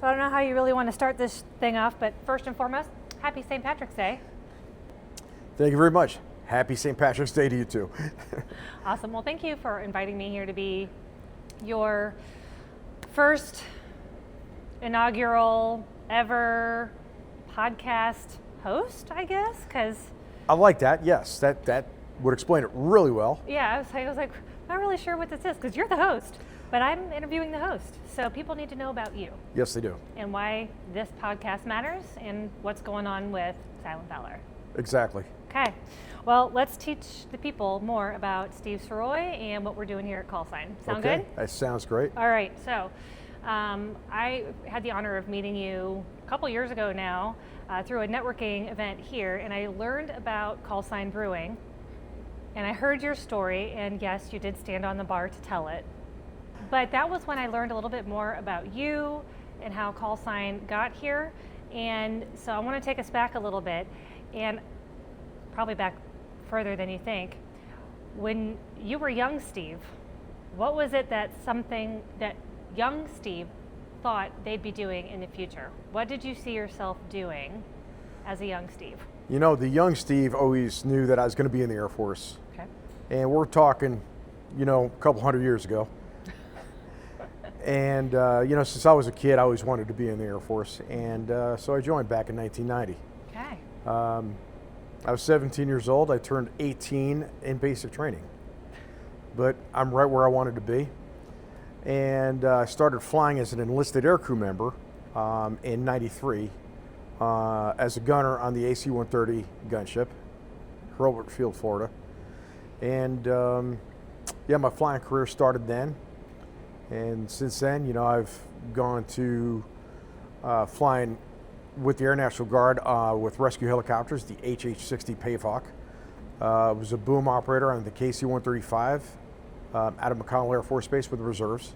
So I don't know how you really want to start this thing off, but first and foremost, happy St. Patrick's Day. Thank you very much. Happy St. Patrick's Day to you too. Awesome. Well, thank you for inviting me here to be your first inaugural ever podcast host, I guess, because I like that. Yes, that would explain it really well. yeah, I was like, not really sure what this is because you're the host, but I'm interviewing the host. So people need to know about you Yes, they do. and why this podcast matters and what's going on with Silent Valor. Exactly. Okay, well, let's teach the people more about Steve Sirois and what we're doing here at Callsign. Sound Okay, good? that sounds great. All right, so I had the honor of meeting you a couple years ago now through a networking event here, and I learned about Callsign Brewing, and I heard your story, and yes, you did stand on the bar to tell it. But that was when I learned a little bit more about you and how Callsign got here, and so I want to take us back a little bit, and probably back further than you think. When you were young, Steve, what was it that something that young Steve thought they'd be doing in the future? What did you see yourself doing as a young Steve? You know, the young Steve always knew that I was going to be in the Air Force. Okay. And we're talking, a couple hundred years ago. And, since I was a kid, I always wanted to be in the Air Force. And so I joined back in 1990. Okay. I was 17 years old. I turned 18 in basic training. But I'm right where I wanted to be. And I started flying as an enlisted aircrew member in 93 as a gunner on the AC-130 gunship, Hurlburt Field, Florida. And my flying career started then. And since then, I've gone to flying with the Air National Guard with rescue helicopters, the HH-60 Pavehawk. I was a boom operator on the KC-135 out of McConnell Air Force Base with the reserves.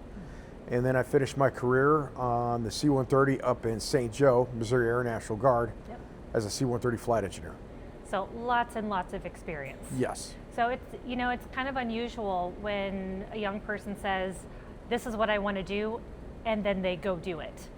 And then I finished my career on the C-130 up in St. Joe, Missouri Air National Guard, as a C-130 flight engineer. So lots and lots of experience. Yes. So it's kind of unusual when a young person says, this is what I want to do, and then they go do it.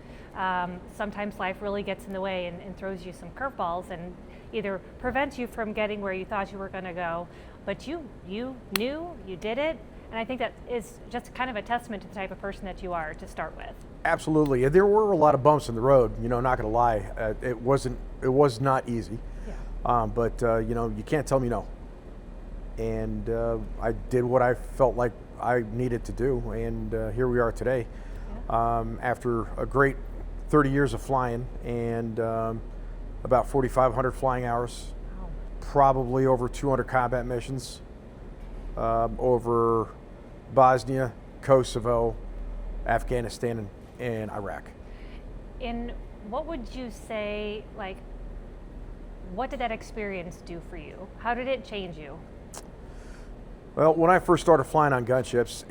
Sometimes life really gets in the way and throws you some curveballs and either prevents you from getting where you thought you were going to go, but you knew, you did it, and I think that is just kind of a testament to the type of person that you are to start with. Absolutely. There were a lot of bumps in the road, not going to lie. It was not easy. Yeah. But you can't tell me no. And I did what I felt like I needed to do, and here we are today. Yeah. After a great 30 years of flying and about 4,500 flying hours, Wow. probably over 200 combat missions over Bosnia, Kosovo, Afghanistan, and Iraq. And what would you say, what did that experience do for you? How did it change you? Well, when I first started flying on gunships,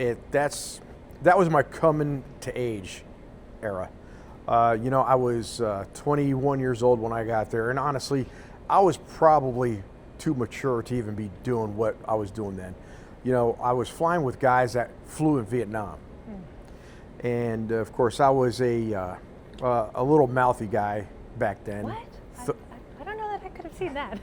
that was my coming to age era. I was 21 years old when I got there, and honestly, I was probably too mature to even be doing what I was doing then. I was flying with guys that flew in Vietnam, and of course, I was a little mouthy guy back then. What? I don't know that I could have seen that.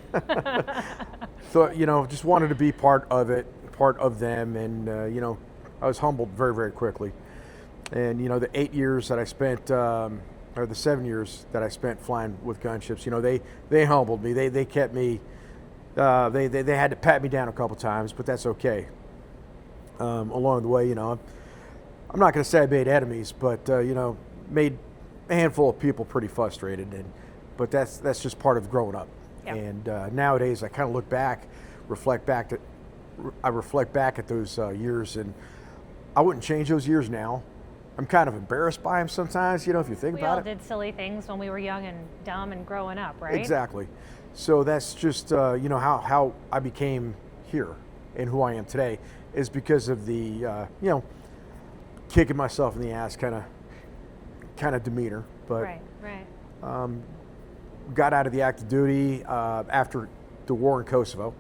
So, just wanted to be part of it, part of them, and I was humbled very, very quickly. And the 8 years that I spent, or the 7 years that I spent flying with gunships, they humbled me. They kept me. They had to pat me down a couple times, but that's okay. Along the way, I'm not going to say I made enemies, but made a handful of people pretty frustrated. But that's just part of growing up. Yeah. And nowadays, I kind of reflect back at those years, and I wouldn't change those years now. I'm kind of embarrassed by them sometimes, if you think We about all it. did silly things when we were young and dumb and growing up, right? Exactly. So that's just how I became here and who I am today is because of the kicking myself in the ass kind of demeanor. But Right. got out of the active duty after the war in Kosovo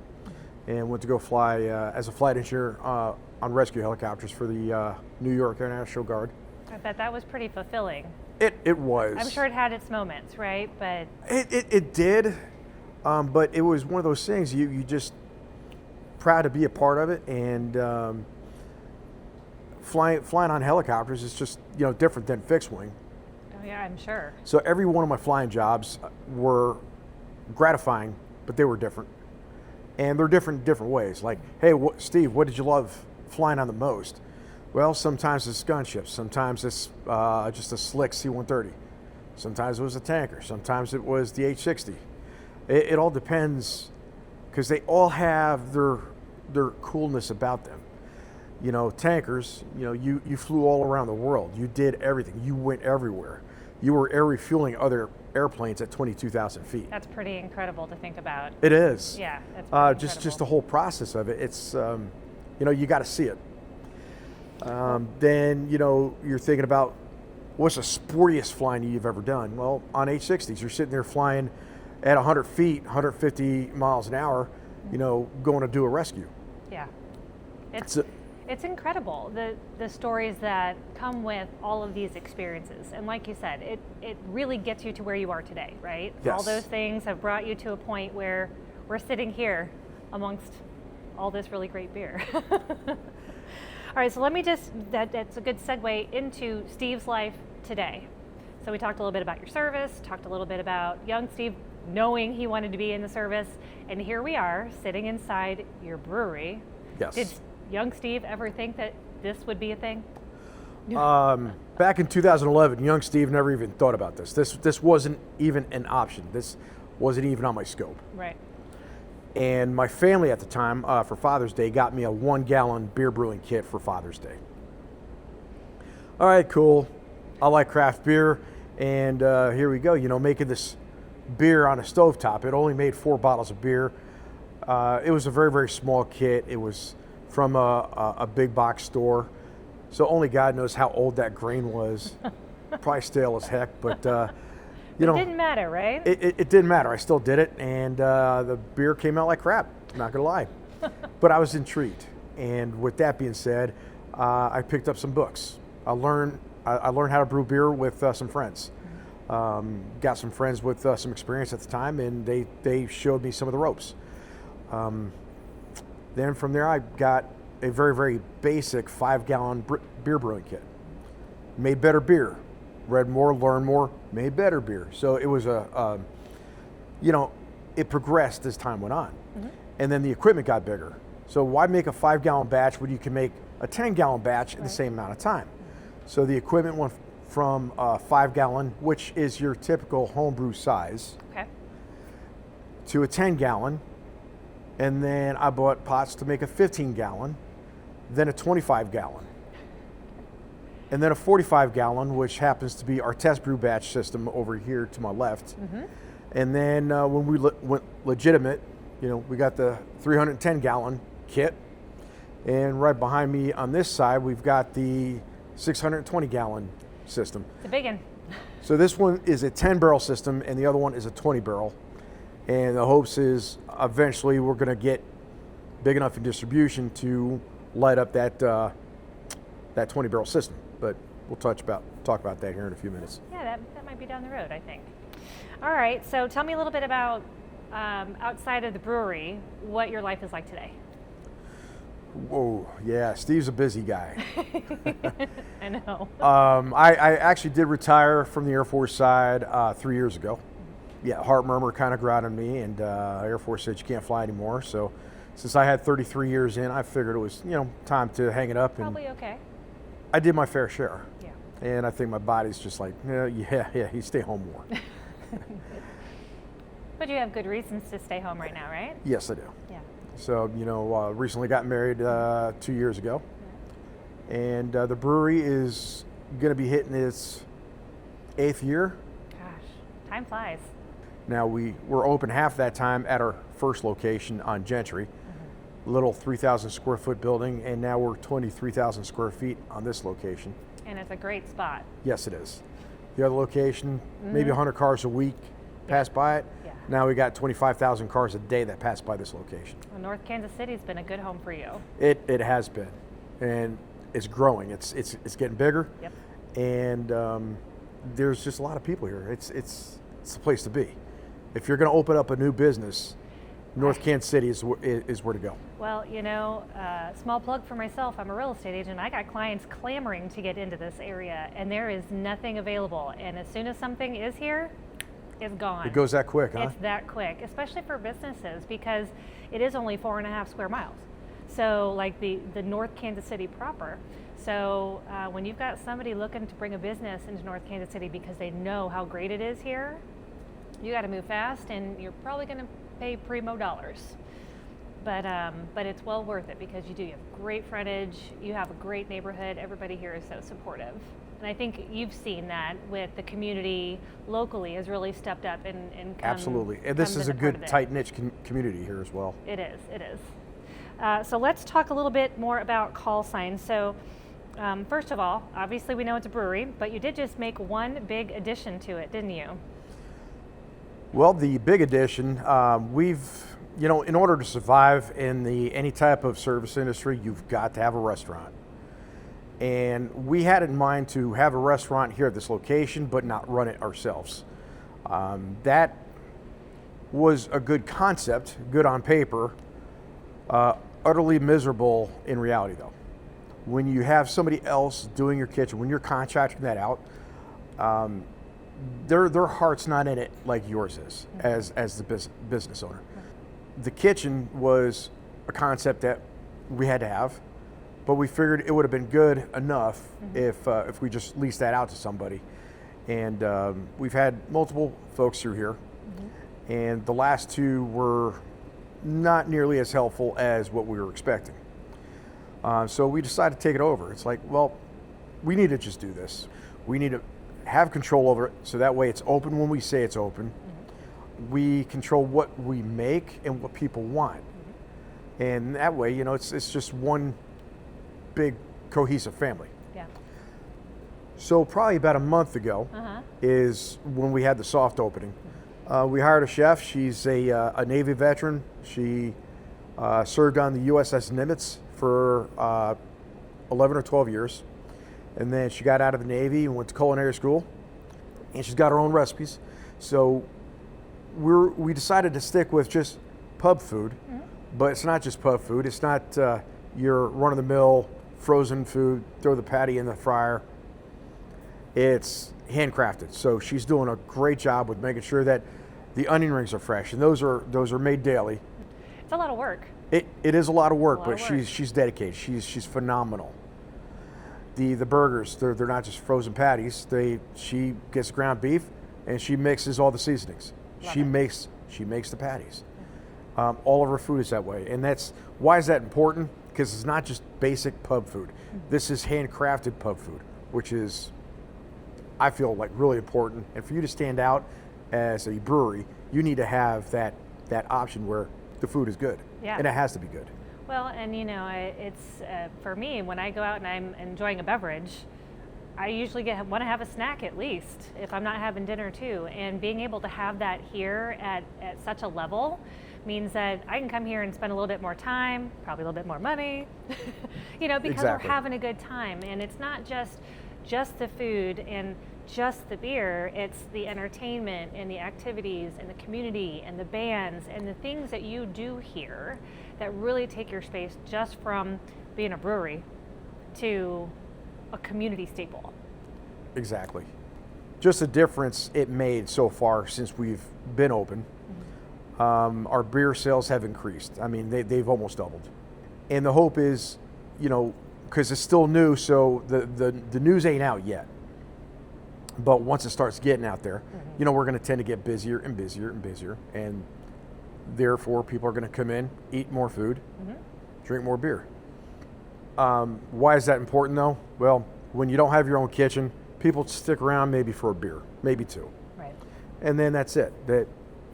and went to go fly as a flight engineer on rescue helicopters for the New York Air National Guard. I bet that was pretty fulfilling. It was. I'm sure it had its moments, right? But It did, but it was one of those things you just proud to be a part of it, and flying on helicopters is just different than fixed wing. oh yeah, I'm sure. So every one of my flying jobs were gratifying, but they were different, and they're different in different ways. Like, hey, Steve, what did you love flying on the most? Well, sometimes it's gunships, sometimes it's just a slick C-130, sometimes it was a tanker, sometimes it was the H-60. It all depends, because they all have their coolness about them. Tankers, you flew all around the world. You did everything. You went everywhere. You were air refueling other airplanes at 22,000 feet. That's pretty incredible to think about. It is. Yeah, that's pretty just incredible. the whole process of it. It's you got to see it. Then you're thinking about what's the sportiest flying you've ever done. Well, on H-60s, you're sitting there flying at 100 feet, 150 miles an hour, going to do a rescue. Yeah, it's incredible the stories that come with all of these experiences, and like you said, it really gets you to where you are today, right? Yes. All those things have brought you to a point where we're sitting here amongst all this really great beer. All right, so let me that's a good segue into Steve's life today. So we talked a little bit about your service, talked a little bit about young Steve knowing he wanted to be in the service, and here we are sitting inside your brewery. Yes. Did young Steve ever think that this would be a thing? Back in 2011, young Steve never even thought about this. This wasn't even an option. This wasn't even on my scope. Right. And my family at the time, for Father's Day, got me a 1-gallon beer brewing kit for Father's Day. All right, cool. I like craft beer, and here we go. Making this beer on a stovetop. It only made 4 bottles of beer. It was a very, very small kit. It was from a big box store, so only God knows how old that grain was. Probably stale as heck, but It didn't matter, right? It didn't matter. I still did it, and the beer came out like crap. Not gonna lie, but I was intrigued. And with that being said, I picked up some books. I learned how to brew beer with some friends. Got some friends with some experience at the time, and they showed me some of the ropes. Then from there, I got a very, very basic 5-gallon beer brewing kit. Made better beer. Read more, learned more, made better beer. So it was it progressed as time went on. Mm-hmm. And then the equipment got bigger. So why make a 5-gallon batch when you can make a 10-gallon batch in the same amount of time? So the equipment went from 5-gallon, which is your typical homebrew size, Okay. to a 10-gallon. And then I bought pots to make a 15-gallon, then a 25-gallon. And then a 45-gallon, which happens to be our test brew batch system over here to my left. Mm-hmm. And then when we went legitimate, we got the 310-gallon kit. And right behind me on this side, we've got the 620-gallon system. It's a big one. So this one is a 10-barrel system, and the other one is a 20-barrel. And the hopes is eventually we're going to get big enough in distribution to light up that 20-barrel system. But we'll talk about that here in a few minutes. Yeah, that might be down the road, I think. All right, so tell me a little bit about outside of the brewery, what your life is like today. Whoa, yeah, Steve's a busy guy. I know. I actually did retire from the Air Force side 3 years ago. Yeah, heart murmur kind of grounded me, and Air Force said you can't fly anymore. So since I had 33 years in, I figured it was time to hang it up. Probably okay. I did my fair share. Yeah. And I think my body's just like, yeah, you stay home more. But you have good reasons to stay home right now, right? Yes, I do. Yeah. So, recently got married 2 years ago. Yeah. And the brewery is going to be hitting its 8th year. Gosh, time flies. Now, we're open half that time at our first location on Gentry. Little 3,000 square foot building, and now we're 23,000 square feet on this location. And it's a great spot. Yes, it is. The other location, maybe 100 cars a week pass by it. Yeah. Now we got 25,000 cars a day that pass by this location. Well, North Kansas City's been a good home for you. It has been, and it's growing. It's getting bigger. Yep. and there's just a lot of people here. It's the place to be. If you're going to open up a new business, North Kansas City is where to go. Well, you know, small plug for myself. I'm a real estate agent. I got clients clamoring to get into this area, and there is nothing available. And as soon as something is here, it's gone. It goes that quick, huh? It's that quick, especially for businesses, because it is only 4.5 square miles. So, like the North Kansas City proper. So when you've got somebody looking to bring a business into North Kansas City because they know how great it is here, you got to move fast, and you're probably going to pay primo dollars. But it's well worth it, because you have great frontage, you have a great neighborhood, everybody here is so supportive. And I think you've seen that with the community locally has really stepped up and come. Absolutely. And this is a good tight-knit community here as well. It is. So let's talk a little bit more about Callsign. So first of all, obviously we know it's a brewery, but you did just make one big addition to it, didn't you? Well, the big addition, in order to survive in any type of service industry, you've got to have a restaurant. And we had in mind to have a restaurant here at this location, but not run it ourselves. That was a good concept, good on paper, utterly miserable in reality though. When you have somebody else doing your kitchen, when you're contracting that out, their heart's not in it like yours is as the business owner. The kitchen was a concept that we had to have, but we figured it would have been good enough if we just leased that out to somebody. And we've had multiple folks through here, and the last two were not nearly as helpful as what we were expecting. So we decided to take it over. It's like, well, we need to just do this. We need to have control over it, so that way it's open when we say it's open. We control what we make and what people want. And that way, it's just one big cohesive family. Yeah. So probably about a month ago is when we had the soft opening. We hired a chef. She's a Navy veteran. She served on the USS Nimitz for 11 or 12 years. And then she got out of the Navy and went to culinary school. And she's got her own recipes. So we decided to stick with just pub food. But it's not just pub food. It's not your run-of-the-mill frozen food, throw the patty in the fryer. It's handcrafted. So she's doing a great job with making sure that the onion rings are fresh, and those are made daily. It's a lot of work. It is a lot of work, but she's dedicated. She's phenomenal. The burgers, they're not just frozen patties. She gets ground beef and she mixes all the seasonings. She makes the patties. All of her food is that way, and why is that important? Because it's not just basic pub food. This is handcrafted pub food, which is, I feel like, really important. And for you to stand out as a brewery, you need to have that option where the food is good, and it has to be good. Well, and it's for me, when I go out and I'm enjoying a beverage, I usually want to have a snack at least, if I'm not having dinner too. And being able to have that here at such a level means that I can come here and spend a little bit more time, probably a little bit more money, because Exactly. we're having a good time. And it's not just the food and just the beer, it's the entertainment and the activities and the community and the bands and the things that you do here that really take your space just from being a brewery to a community staple. Exactly. Just the difference it made so far since we've been open. Our beer sales have increased. I mean, they've almost doubled. And the hope is, because it's still new, so the news ain't out yet. But once it starts getting out there, we're going to tend to get busier and busier and busier. And therefore, people are going to come in, eat more food, drink more beer. Why is that important, though? Well, when you don't have your own kitchen, people stick around maybe for a beer, maybe two. Right. And then that's it. That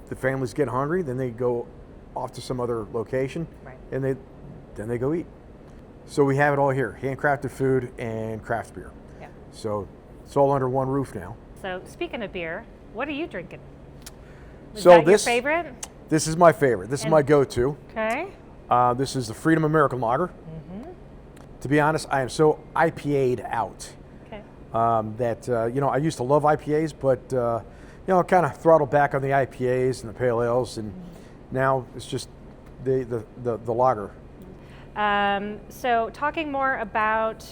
the families get hungry, then they go off to some other location, and then they go eat. So we have it all here: handcrafted food and craft beer. Yeah. So it's all under one roof now. So speaking of beer, what are you drinking? Is So that this your favorite? This is my favorite. This is my go-to. Okay. This is the Freedom American Lager. To be honest, I am so IPA'd out. Okay. I used to love IPAs, but kind of throttled back on the IPAs and the pale ales, and now it's just the lager. So talking more about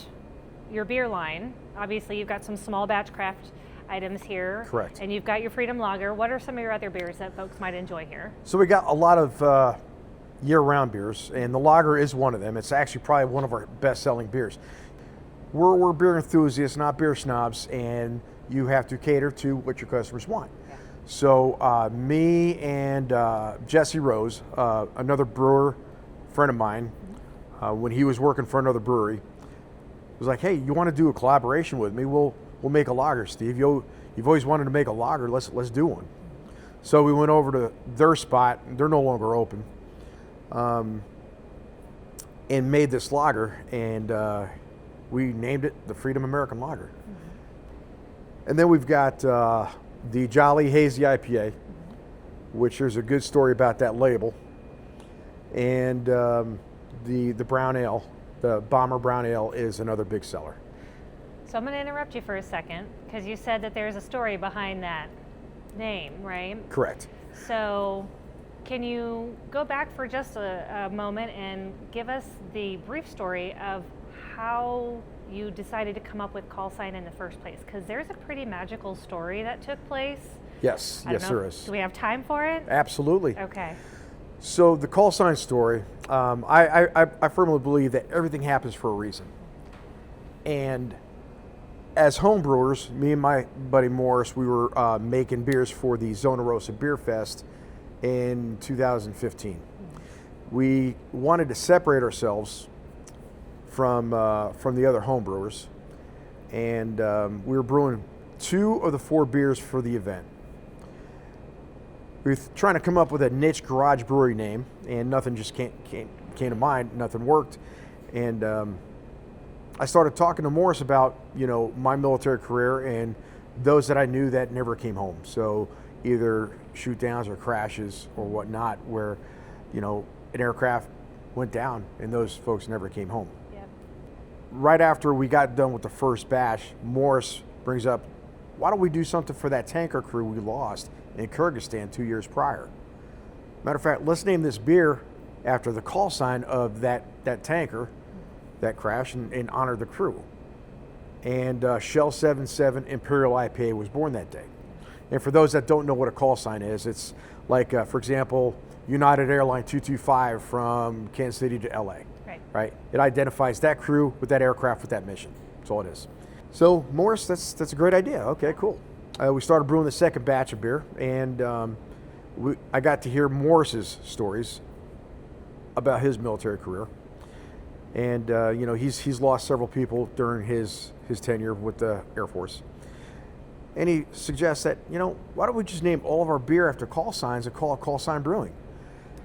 your beer line, obviously you've got some small batch craft items here. Correct. And you've got your Freedom Lager. What are some of your other beers that folks might enjoy here? So we got a lot of year-round beers, and the lager is one of them. It's actually probably one of our best-selling beers. We're beer enthusiasts, not beer snobs, and you have to cater to what your customers want. Yeah. So me and Jesse Rose, another brewer friend of mine, when he was working for another brewery, was like, "Hey, you want to do a collaboration with me? We'll make a lager, Steve. You've always wanted to make a lager. Let's do one." So we went over to their spot. They're no longer open, and made this lager, and we named it the Freedom American Lager. Mm-hmm. And then we've got the Jolly Hazy IPA, which there's a good story about that label, and the brown ale, the Bomber Brown Ale, is another big seller. So I'm going to interrupt you for a second, because you said that there's a story behind that name, right? Correct. So can you go back for just a moment and give us the brief story of how you decided to come up with Callsign in the first place? Because there's a pretty magical story that took place. Yes, there is. Do we have time for it? Absolutely. Okay. So the Callsign story, I firmly believe that everything happens for a reason. And as home brewers, me and my buddy Morris, we were making beers for the Zona Rosa Beer Fest in 2015. We wanted to separate ourselves from the other home brewers, and we were brewing 2 of the 4 beers for the event. We were trying to come up with a niche garage brewery name, and nothing just came to mind. Nothing worked, and I started talking to Morris about my military career and those that I knew that never came home. So either shoot downs or crashes or whatnot, where an aircraft went down and those folks never came home. Yep. Right after we got done with the first batch, Morris brings up, why don't we do something for that tanker crew we lost in Kyrgyzstan 2 years prior? Matter of fact, let's name this beer after the call sign of that tanker that crashed, and honor the crew. And Shell 77 Imperial IPA was born that day. And for those that don't know what a call sign is, it's like, for example, United Airline 225 from Kansas City to LA. Right? It identifies that crew with that aircraft with that mission. That's all it is. So Morris, that's a great idea. Okay, cool. We started brewing the second batch of beer, and I got to hear Morris's stories about his military career. And he's lost several people during his tenure with the Air Force. And he suggests that, why don't we just name all of our beer after call signs and call it Callsign Brewing?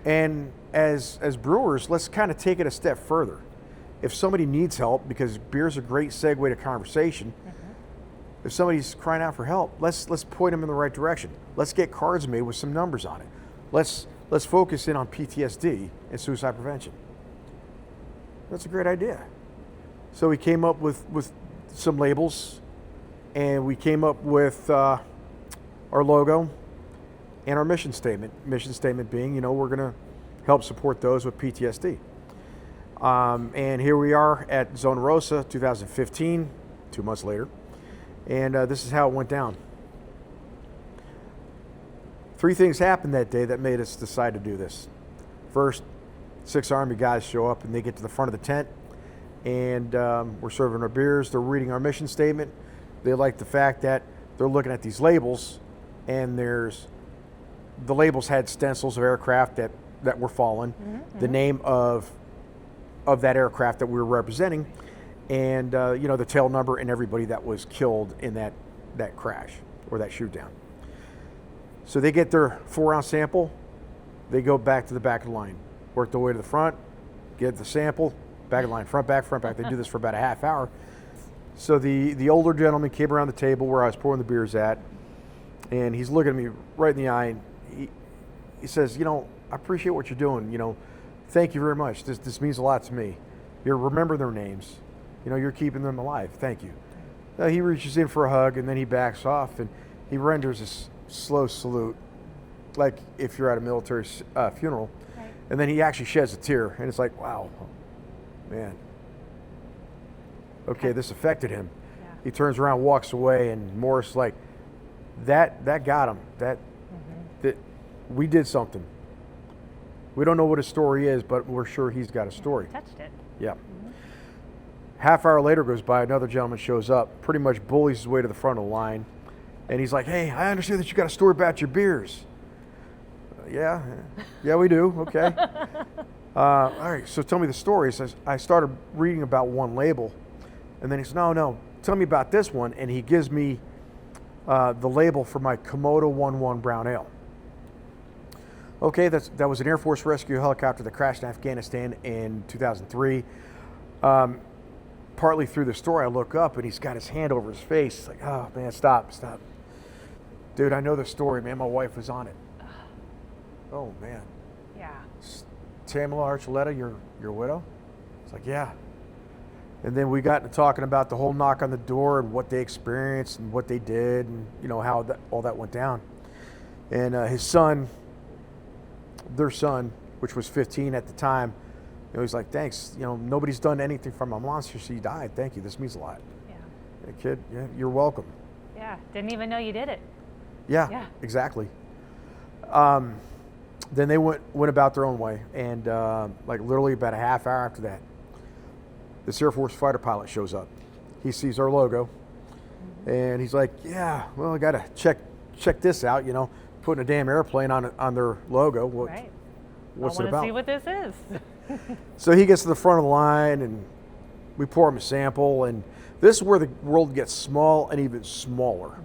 And as brewers, let's kind of take it a step further. If somebody needs help, because beer's a great segue to conversation, if somebody's crying out for help, let's point them in the right direction. Let's get cards made with some numbers on it. Let's focus in on PTSD and suicide prevention. That's a great idea. So we came up with some labels, and we came up with our logo and our mission statement. Mission statement being, we're going to help support those with PTSD. And here we are at Zona Rosa 2015, 2 months later, and this is how it went down. 3 things happened that day that made us decide to do this. First, 6 Army guys show up, and they get to the front of the tent, and we're serving our beers. They're reading our mission statement. They like the fact that they're looking at these labels, and the labels had stencils of aircraft that were fallen, the name of that aircraft that we were representing, and the tail number and everybody that was killed in that crash or that shoot down. So they get their 4-ounce sample. They go back to the back of the line, work their way to the front, get the sample, back of the line, front back. They do this for about a half hour. So the older gentleman came around the table where I was pouring the beers at, and he's looking at me right in the eye, and he says, I appreciate what you're doing. Thank you very much. This means a lot to me. You remember their names. You're keeping them alive. Thank you. He reaches in for a hug, and then he backs off, and he renders a slow salute, like if you're at a military funeral. Right. And then he actually sheds a tear, and it's like, wow, man. Okay, this affected him. Yeah. He turns around, walks away, and Morris like, that got him. That we did something. We don't know what his story is, but we're sure he's got a story. Touched it. Yeah. Half hour later goes by, another gentleman shows up, pretty much bullies his way to the front of the line, and he's like, hey, I understand that you got a story about your beers. Yeah, we do, okay. All right, so tell me the story. So I started reading about one label, and then he says, no, tell me about this one, and he gives me the label for my Komodo 1-1 Brown Ale. Okay, that was an Air Force rescue helicopter that crashed in Afghanistan in 2003. Partly through the story, I look up and he's got his hand over his face. It's like, oh man, stop. Dude, I know the story, man. My wife was on it. Oh man. Yeah. Tamala Archuleta, your widow? It's like, yeah. And then we got to talking about the whole knock on the door and what they experienced and what they did and how all that went down. And his son, their son, which was 15 at the time, he's like, thanks. Nobody's done anything for my mom since she died. Thank you. This means a lot. Yeah. Hey, kid, yeah, you're welcome. Yeah. Didn't even know you did it. Yeah. Exactly. Then they went about their own way, and like literally about a half hour after that, this Air Force fighter pilot shows up. He sees our logo, and he's like, yeah, well, I gotta check this out. Putting a damn airplane on their logo. Right. What's I it about? want to see what this is. So he gets to the front of the line, and we pour him a sample, and this is where the world gets small and even smaller.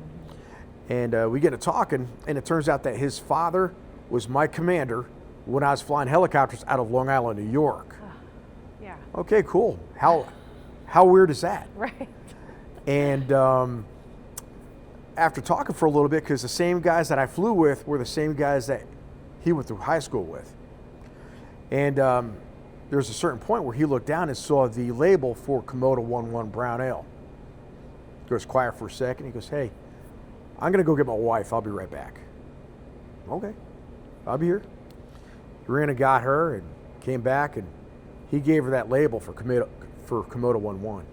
And we get to talking, and it turns out that his father was my commander when I was flying helicopters out of Long Island, New York. Yeah. Okay, cool. How weird is that? Right. And after talking for a little bit, because the same guys that I flew with were the same guys that he went through high school with. And there was a certain point where he looked down and saw the label for Komodo 1-1 Brown Ale. He goes quiet for a second. He goes, hey, I'm going to go get my wife. I'll be right back. Okay, I'll be here. He ran and got her and came back, and he gave her that label for Komodo 1-1.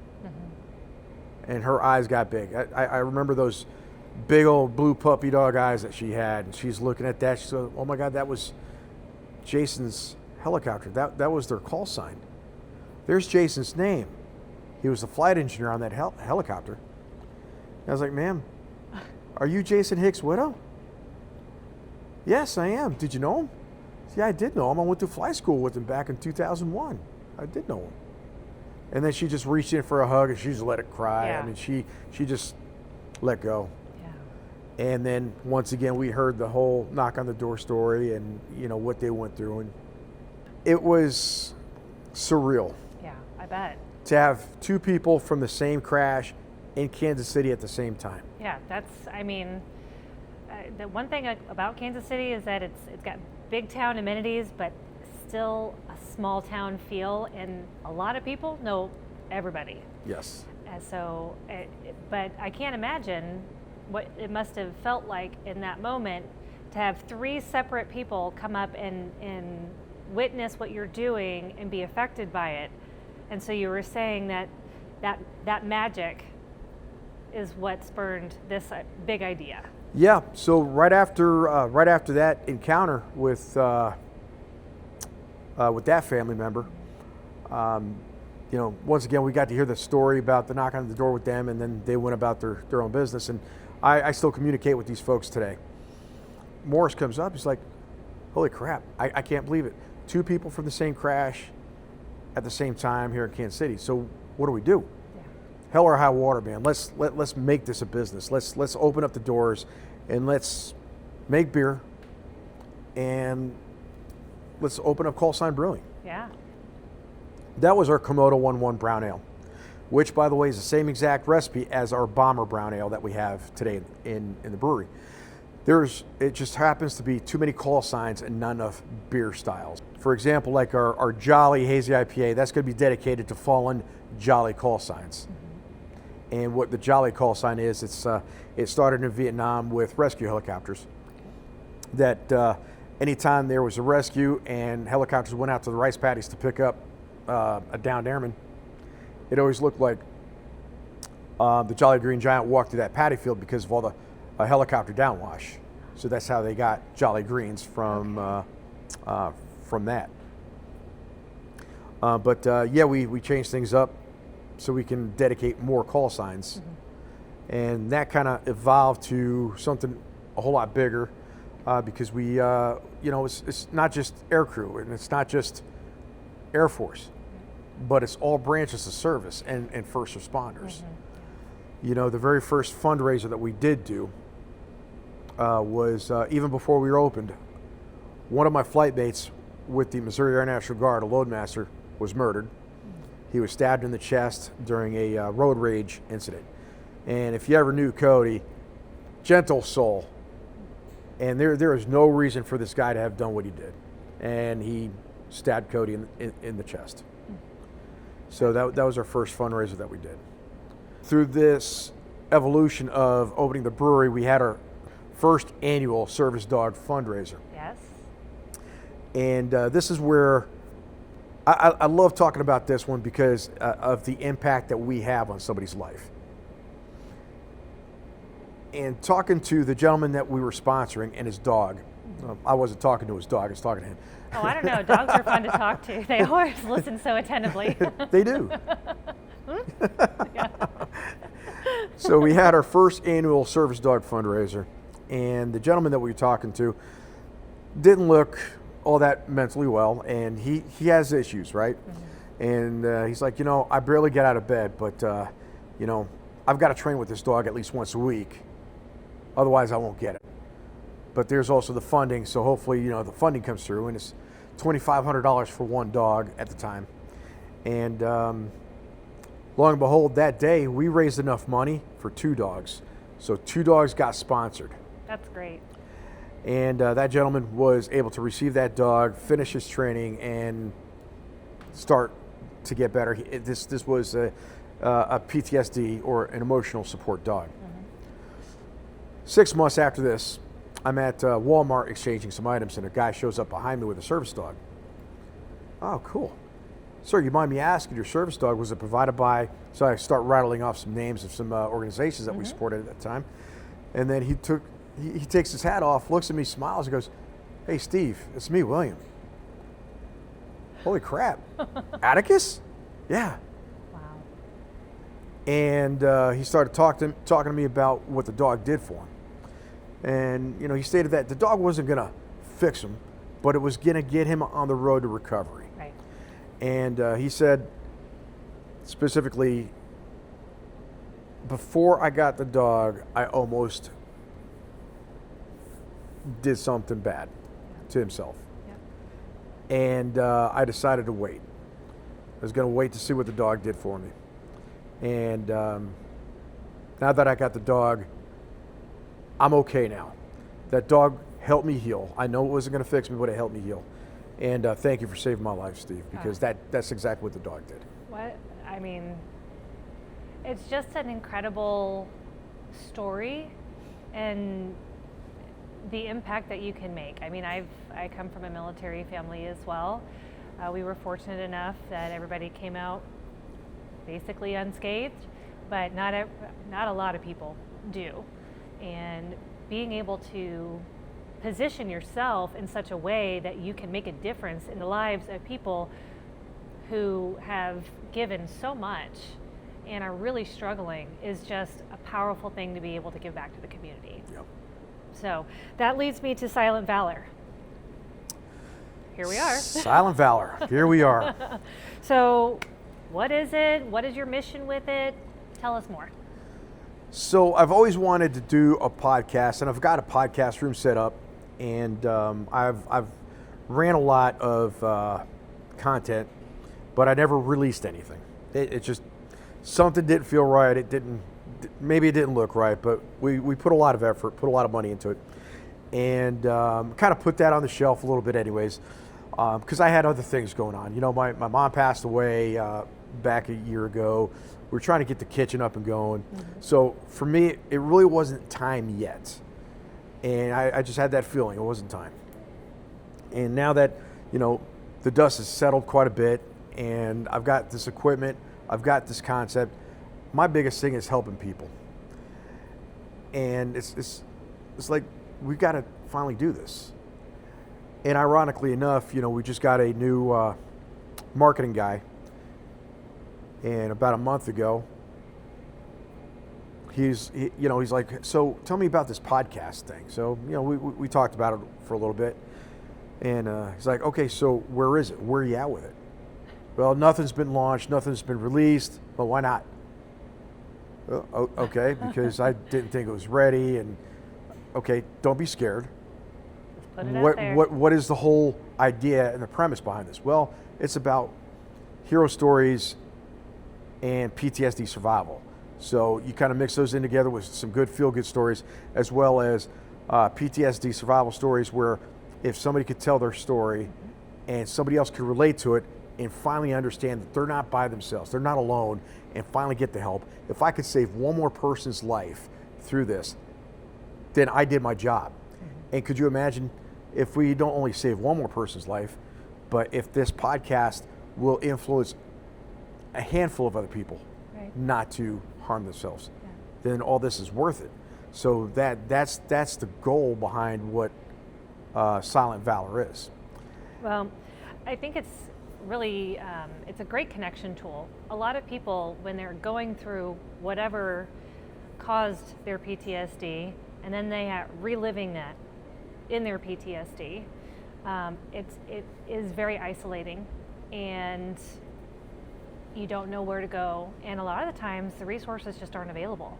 And her eyes got big. I remember those big old blue puppy dog eyes that she had, and she's looking at that. She said, oh my God, that was Jason's helicopter. That was their call sign. There's Jason's name. He was the flight engineer on that helicopter. And I was like, ma'am, are you Jason Hicks' widow? Yes, I am. Did you know him? Yeah, I did know him. I went to flight school with him back in 2001. I did know him. And then she just reached in for a hug, and she just let it cry. Yeah. I mean, she just let go. Yeah. And then once again, we heard the whole knock on the door story and what they went through, and it was surreal. Yeah, I bet. To have two people from the same crash in Kansas City at the same time. Yeah, the one thing about Kansas City is that it's got big town amenities, but still a small town feel, and a lot of people know everybody. Yes. And so, but I can't imagine what it must have felt like in that moment to have three separate people come up and witness what you're doing and be affected by it. And so you were saying that magic is what spurned this big idea. Yeah. So right after that encounter with that family member, once again we got to hear the story about the knock on the door with them, and then they went about their own business. And I still communicate with these folks today. Morris comes up. He's like, "Holy crap! I can't believe it. Two people from the same crash at the same time here in Kansas City. So what do we do? Yeah. Hell or high water, man. Let's make this a business. Let's open up the doors, and let's make beer, and let's open up Callsign Brewing." Yeah. That was our Komodo 1-1 Brown Ale, which, by the way, is the same exact recipe as our Bomber Brown Ale that we have today in the brewery. It just happens to be too many call signs and not enough beer styles. For example, like our Jolly Hazy IPA, that's going to be dedicated to fallen Jolly call signs. And what the Jolly call sign is, it started in Vietnam with rescue helicopters. That anytime there was a rescue and helicopters went out to the rice paddies to pick up a downed airman, it always looked like the Jolly Green Giant walked through that paddy field because of all the helicopter downwash. So that's how they got Jolly Greens from that. But we changed things up so we can dedicate more call signs. Mm-hmm. And that kind of evolved to something a whole lot bigger because we, it's not just air crew and it's not just Air Force, but it's all branches of service and first responders. Mm-hmm. The very first fundraiser that we did do was even before we were opened. One of my flight mates with the Missouri Air National Guard, a loadmaster, was murdered. He was stabbed in the chest during a road rage incident. And if you ever knew Cody, gentle soul. And there is no reason for this guy to have done what he did. And he stabbed Cody in the chest. So that was our first fundraiser that we did. Through this evolution of opening the brewery, we had our first annual service dog fundraiser. Yes. And this is where I love talking about this one because of the impact that we have on somebody's life. And talking to the gentleman that we were sponsoring and his dog, I wasn't talking to his dog, I was talking to him. Oh, I don't know. Dogs are fun to talk to. They always listen so attentively. They do. So we had our first annual service dog fundraiser, and the gentleman that we were talking to didn't look all that mentally well, and he has issues, right? Mm-hmm. And he's like, I barely get out of bed, but I've got to train with this dog at least once a week, otherwise I won't get it. But there's also the funding, so hopefully the funding comes through, and it's $2,500 for one dog at the time. And lo and behold, that day we raised enough money for 2 dogs, so 2 dogs got sponsored. That's great. And that gentleman was able to receive that dog, finish his training, and start to get better. This was a PTSD or an emotional support dog. Mm-hmm. 6 months after this, I'm at Walmart exchanging some items, and a guy shows up behind me with a service dog. Oh, cool. Sir, you mind me asking, your service dog, was it provided by, so I start rattling off some names of some organizations that we supported at that time. And then he takes his hat off, looks at me, smiles, and goes, "Hey, Steve, it's me, William." Holy crap. Atticus? Yeah. Wow. And he started talking to me about what the dog did for him. And, he stated that the dog wasn't going to fix him, but it was going to get him on the road to recovery. Right. And he said, specifically, before I got the dog, I almost did something bad to himself. Yeah. And I decided to wait. I was going to wait to see what the dog did for me. And now that I got the dog, I'm okay now. That dog helped me heal. I know it wasn't going to fix me, but it helped me heal. And thank you for saving my life, Steve, because that's exactly what the dog did. It's just an incredible story and the impact that you can make. I come from a military family as well. We were fortunate enough that everybody came out basically unscathed, but not a lot of people do. And being able to position yourself in such a way that you can make a difference in the lives of people who have given so much and are really struggling is just a powerful thing to be able to give back to the community. Yep. So that leads me to Silent Valor. Here we are. Silent Valor. Here we are. So what is it? What is your mission with it? Tell us more. So I've always wanted to do a podcast, and I've got a podcast room set up, and I've ran a lot of content, but I never released anything. It just, something didn't feel right. Maybe it didn't look right, but we put a lot of effort, put a lot of money into it, and kind of put that on the shelf a little bit anyways, because I had other things going on. My mom passed away back a year ago. we're trying to get the kitchen up and going. So for me, it really wasn't time yet. And I just had that feeling it wasn't time. And now that, the dust has settled quite a bit and I've got this equipment, I've got this concept, my biggest thing is helping people. And it's like, we've got to finally do this. And ironically enough, we just got a new marketing guy. And about a month ago, he's like, so tell me about this podcast thing. So, we talked about it for a little bit. And he's like, okay, so where is it? Where are you at with it? Well, nothing's been launched, nothing's been released. Well, why not? Okay, because I didn't think it was ready. And okay, don't be scared. Put it out there. What is the whole idea and the premise behind this? Well, it's about hero stories and PTSD survival. So you kind of mix those in together with some good feel-good stories, as well as PTSD survival stories where if somebody could tell their story and somebody else could relate to it and finally understand that they're not by themselves, they're not alone, and finally get the help. If I could save one more person's life through this, then I did my job. And could you imagine if we don't only save one more person's life, but if this podcast will influence a handful of other people not to harm themselves, then all this is worth it. So that's the goal behind what Silent Valor is. Well, I think it's really, it's a great connection tool. A lot of people, when they're going through whatever caused their PTSD, and then they are reliving that in their PTSD, it is very isolating, and you don't know where to go. And a lot of the times, the resources just aren't available.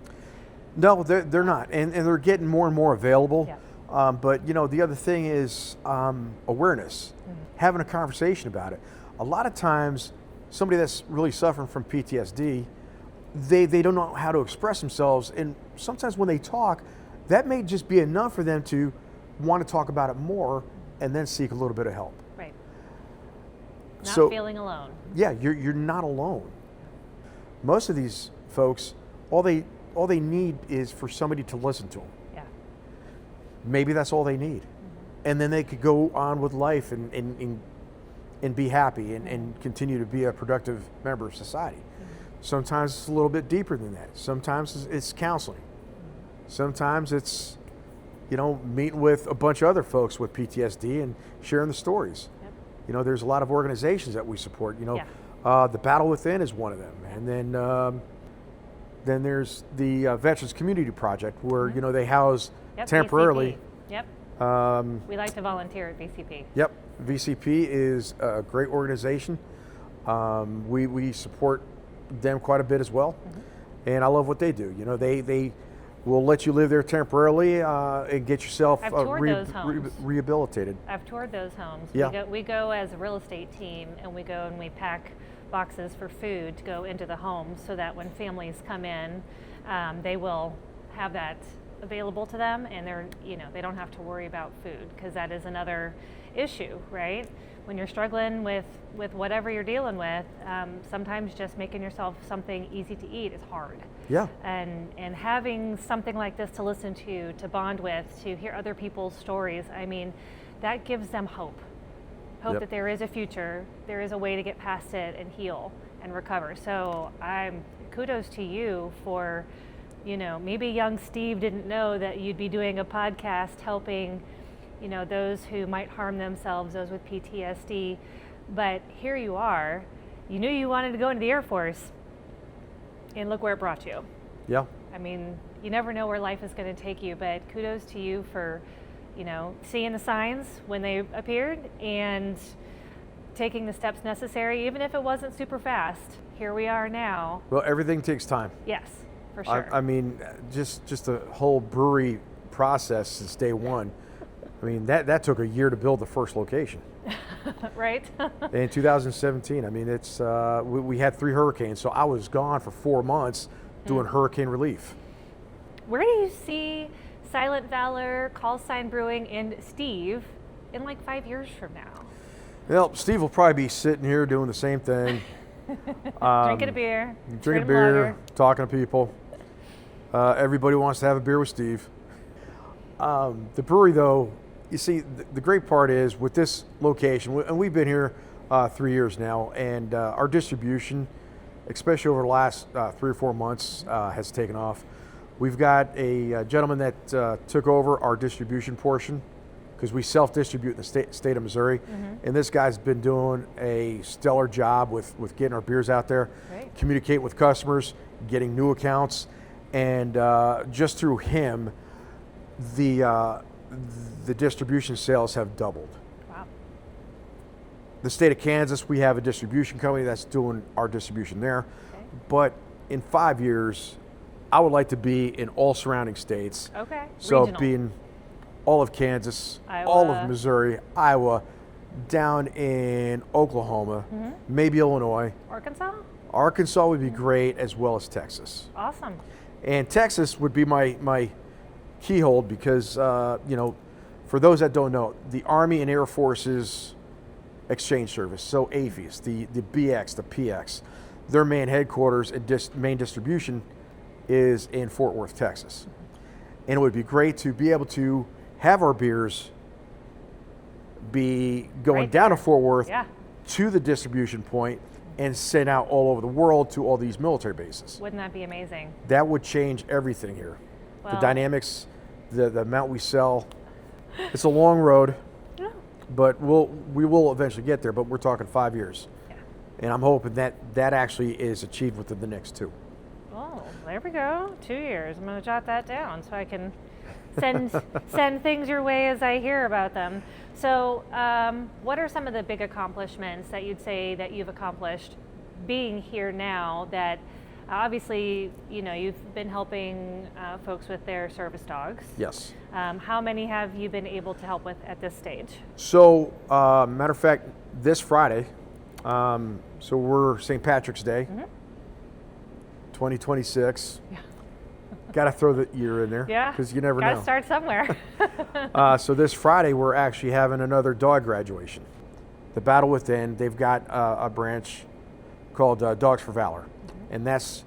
No, they're not, and they're getting more and more available. Yeah. But the other thing is awareness, having a conversation about it. A lot of times, somebody that's really suffering from PTSD, they don't know how to express themselves, and sometimes when they talk, that may just be enough for them to want to talk about it more and then seek a little bit of help. Right. Not So, feeling alone. yeah, you're not alone. Most of these folks, all they need is for somebody to listen to them. Yeah. Maybe that's all they need. And then they could go on with life and be happy and continue to be a productive member of society. Sometimes it's a little bit deeper than that. Sometimes it's counseling. Sometimes it's, meeting with a bunch of other folks with PTSD and sharing the stories. Yep. There's a lot of organizations that we support. The Battle Within is one of them. And then there's the Veterans Community Project where, they house temporarily. VCP. Yep. We like to volunteer at VCP. Yep. VCP is a great organization. We support them quite a bit as well. And I love what they do. They will let you live there temporarily and get yourself rehabilitated. I've toured those homes. Yeah. We go as a real estate team, and we go and we pack boxes for food to go into the homes so that when families come in, they will have that available to them, and they don't have to worry about food, because that is another issue, right? When you're struggling with whatever you're dealing with, sometimes just making yourself something easy to eat is hard. Yeah. And having something like this to listen to bond with, to hear other people's stories, that gives them hope. Hope that there is a future, there is a way to get past it and heal and recover. So kudos to you for, maybe young Steve didn't know that you'd be doing a podcast helping, those who might harm themselves, those with PTSD. But here you are. You knew you wanted to go into the Air Force, and look where it brought you. Yeah. You never know where life is going to take you, but kudos to you for, seeing the signs when they appeared and taking the steps necessary, even if it wasn't super fast. Here we are now. Well, everything takes time. Yes, for sure. Just the whole brewery process since day one. That took a year to build the first location. Right. In 2017, it's we had 3 hurricanes, so I was gone for 4 months doing hurricane relief. Where do you see Silent Valor, Callsign Brewing, and Steve in like 5 years from now? Well, Steve will probably be sitting here doing the same thing, Drinking a beer. Drinking freedom beer, lager. talking to people. Everybody wants to have a beer with Steve. The brewery, though, you see, the great part is with this location, and we've been here 3 years now, and our distribution, especially over the last 3 or 4 months, has taken off. We've got a gentleman that took over our distribution portion because we self-distribute in the state of Missouri, and this guy's been doing a stellar job with getting our beers out there, Great. communicating with customers, getting new accounts, and just through him, the distribution sales have doubled. Wow. The state of Kansas, we have a distribution company that's doing our distribution there. Okay. But in 5 years, I would like to be in all surrounding states. Okay. So Regional. being all of Kansas, Iowa. all of Missouri, Iowa, down in Oklahoma, maybe Illinois. Arkansas? Arkansas would be great, as well as Texas. Awesome. And Texas would be my keyhole because, for those that don't know, the Army and Air Force's exchange service, so AFES, the BX, the PX, their main headquarters and main distribution is in Fort Worth, Texas. And it would be great to be able to have our beers be going Right down there. to Fort Worth Yeah. to the distribution point and sent out all over the world to all these military bases. Wouldn't that be amazing? That would change everything here. The Well- dynamics, the amount we sell. It's a long road, Yeah. but we will eventually get there, but we're talking 5 years. Yeah. And I'm hoping that actually is achieved within the next 2. Oh, there we go. 2 years. I'm going to jot that down so I can send things your way as I hear about them. So, what are some of the big accomplishments that you'd say that you've accomplished being here now? That obviously, you've been helping folks with their service dogs. Yes. How many have you been able to help with at this stage? So, matter of fact, this Friday, so we're St. Patrick's Day, 2026. Yeah. Got to throw the year in there, Yeah. because you never Gotta know. start somewhere. So this Friday, we're actually having another dog graduation. The Battle Within, they've got a branch called Dogs for Valor, and that's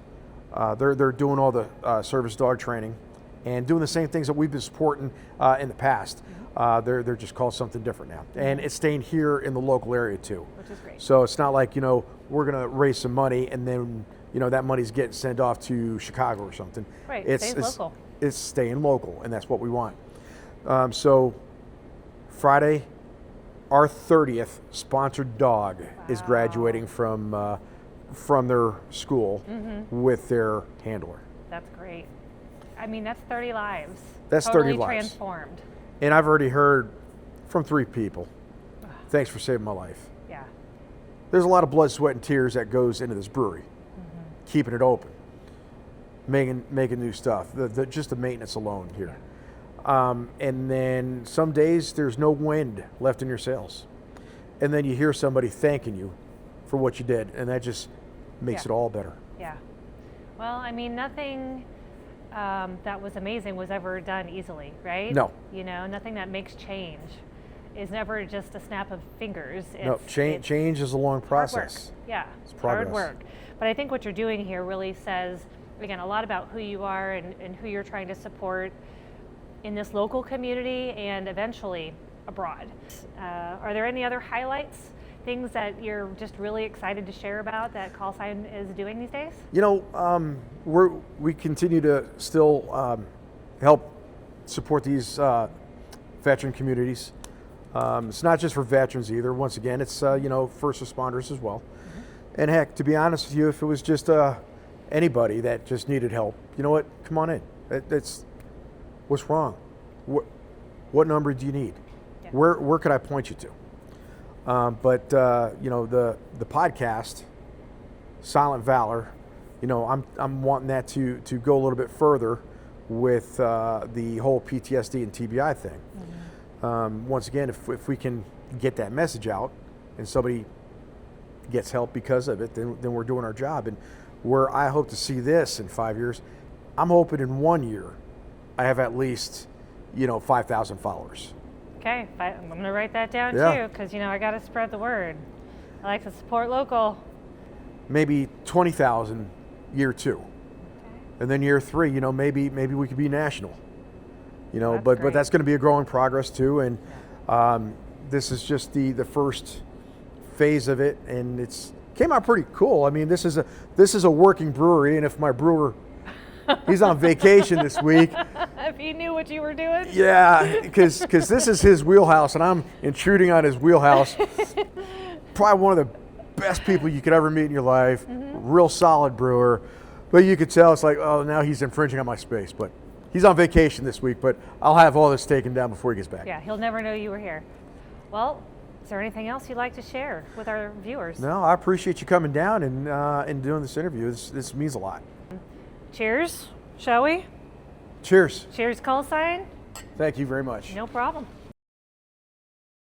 they're doing all the service dog training and doing the same things that we've been supporting in the past. They're just called something different now, and it's staying here in the local area too. Which is great. So it's not like we're gonna raise some money and then that money's getting sent off to Chicago or something. Right, It's stays local. It's staying local, and that's what we want. So Friday, our 30th sponsored dog is Wow. graduating from their school with their handler. That's great. I mean, that's 30 lives. That's totally 30 lives. transformed. And I've already heard from 3 people, thanks for saving my life. Yeah. There's a lot of blood, sweat, and tears that goes into this brewery, keeping it open, making new stuff, just the maintenance alone here. And then some days there's no wind left in your sails. And then you hear somebody thanking you for what you did, and that just makes Yeah. it all better. Yeah. Well, I mean, nothing that was amazing was ever done easily, right? No. Nothing that makes change is never just a snap of fingers. No, It's change is a long hard work. process. Yeah, It's hard progress. work. But I think what you're doing here really says, again, a lot about who you are and who you're trying to support in this local community and eventually abroad. Are there any other highlights, things that you're just really excited to share about that Callsign is doing these days? We continue to still help support these veteran communities. It's not just for veterans either. Once again, it's first responders as well. And heck, to be honest with you, if it was just anybody that just needed help, you know what? Come on in. What's wrong? What number do you need? Yeah. Where could I point you to? But the podcast, Silent Valor, I'm wanting that to go a little bit further with the whole PTSD and TBI thing. Once again, if we can get that message out and somebody gets help because of it, then we're doing our job. And where I hope to see this in 5 years, I'm hoping in 1 year I have at least 5,000 followers. Okay, I'm going to write that down Yeah. too, because I got to spread the word. I like to support local. maybe 20,000 year 2. And then year 3, you know, maybe we could be national. You know, That's but great. that's going to be a growing progress too. And this is just the first phase of it, and it's came out pretty cool. I mean, this is a working brewery, and if my brewer, he's on vacation this week. If he knew what you were doing. Yeah, because this is his wheelhouse, and I'm intruding on his wheelhouse. Probably one of the best people you could ever meet in your life. Real solid brewer, but you could tell it's like, oh, now he's infringing on my space. But he's on vacation this week, but I'll have all this taken down before he gets back. Yeah, he'll never know you were here. Well, is there anything else you'd like to share with our viewers? No, I appreciate you coming down and doing this interview. This means a lot. Cheers, shall we? Cheers. Cheers, Callsign. Thank you very much. No problem.